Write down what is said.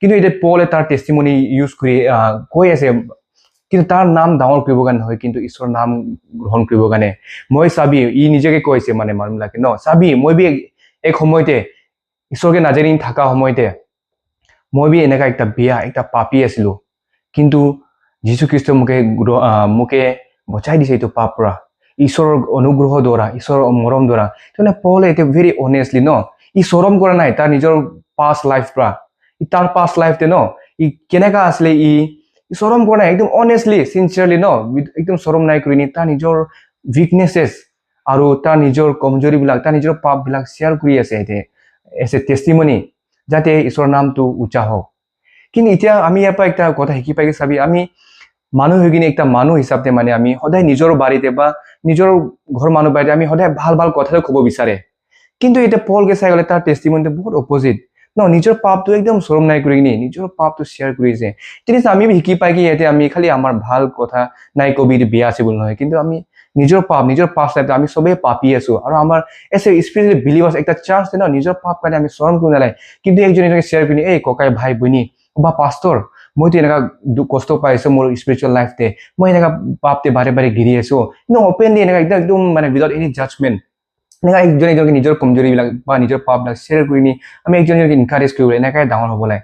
কিন্তু এতিয়া পলে তাৰ টেষ্টিমনি ইউজ কৰি কৈ আছে কিন্তু তাৰ নাম ডাঙৰ কৰিবৰ কাৰণে নহয় কিন্তু ঈশ্বৰৰ নাম গ্ৰহণ কৰিবৰ কাৰণে মই চাবি ই নিজকে কৈছে মানে মানুহবিলাকে ন চাবি মই বি এক সময়তে ঈশ্বৰকে নাজানি থকা সময়তে মই বি এনেকা একটা বিয়া একটা পাপি আছিলো কিন্তু যীশু খ্ৰীষ্টই মোকে বচাই দিছে এইটো পাপ পৰা ঈশ্বৰৰ অনুগ্ৰহ দ্বাৰা ঈশ্বৰৰ মৰম দ্বাৰা মানে পলে এতিয়া ভেৰি অনেষ্টলি ন ই চৰম কৰা নাই তাৰ নিজৰ পাষ্ট লাইফ পৰা তাৰ পাষ্ট লাইফতে ন ই কেনেকা আছিলে ই চৰম কৰা নাই একদম অনেষ্টলি চিনচিয়াৰলি ন একদম চৰম নাই কৰি নি তাৰ নিজৰ উইকনেছেছ আৰু তাৰ নিজৰ কমজোৰিবিলাক তাৰ নিজৰ পাপবিলাক শ্বেয়াৰ কৰি আছে এতিয়া এজ এ টেষ্টিমনি যাতে ঈশ্বৰৰ নামটো উচ্চা হওক কিন্তু এতিয়া আমি ইয়াৰ পৰা একটা কথা শিকি পাই চাবি আমি মানুহ হৈ কিনে একটা মানুহ হিচাপে মানে আমি সদায় নিজৰ বাৰীতে বা নিজৰ ঘৰ মানুহ বাৰীতে আমি সদায় ভাল ভাল কথাটো ক'ব বিচাৰে কিন্তু এতিয়া পলকে চাই গ'লে তাৰ টেষ্টিমনিটো বহুত অপজিট ন নিজৰ পাপটো একদম চৰম নাই কৰি কিনে নিজৰ পাপটো শ্বেয়াৰ কৰিছে তেতিয়া আমি শিকি পাই কি ইয়াতে আমি খালি আমাৰ ভাল কথা নাই কবি বিয়া আছে বুলি নহয় কিন্তু আমি নিজৰ পাপ নিজৰ পাষ্ট লাইফটো আমি চবেই পাপি আছো আৰু আমাৰ এছে স্পিৰিচুৱেল বিলিভাৰ্ছ একটা চান্স ন নিজৰ পাপ কাৰণে আমি চৰম কৰি নালাগে কিন্তু একজন এজনকে শ্বেয়াৰ কৰি এই ককাই ভাই বনি বা পাষ্টৰ মইতো এনেকা কষ্ট পাইছো মোৰ স্পিৰিচুৱেল লাইফতে মই এনেকা পাপতে বাৰে বাৰে গিৰি আছো কিন্তু অপেনলি এনেকা একদম মানে উইদাউট এনি জাজমেণ্ট এনেকা একজন এজনকে নিজৰ কমজোৰিবিলাক বা নিজৰ পাপবিলাক শ্বেয়াৰ কৰি নি আমি একজন এজনকে ইনকাৰেজ কৰিব এনেকাই ডাঙৰ হ'ব লাগে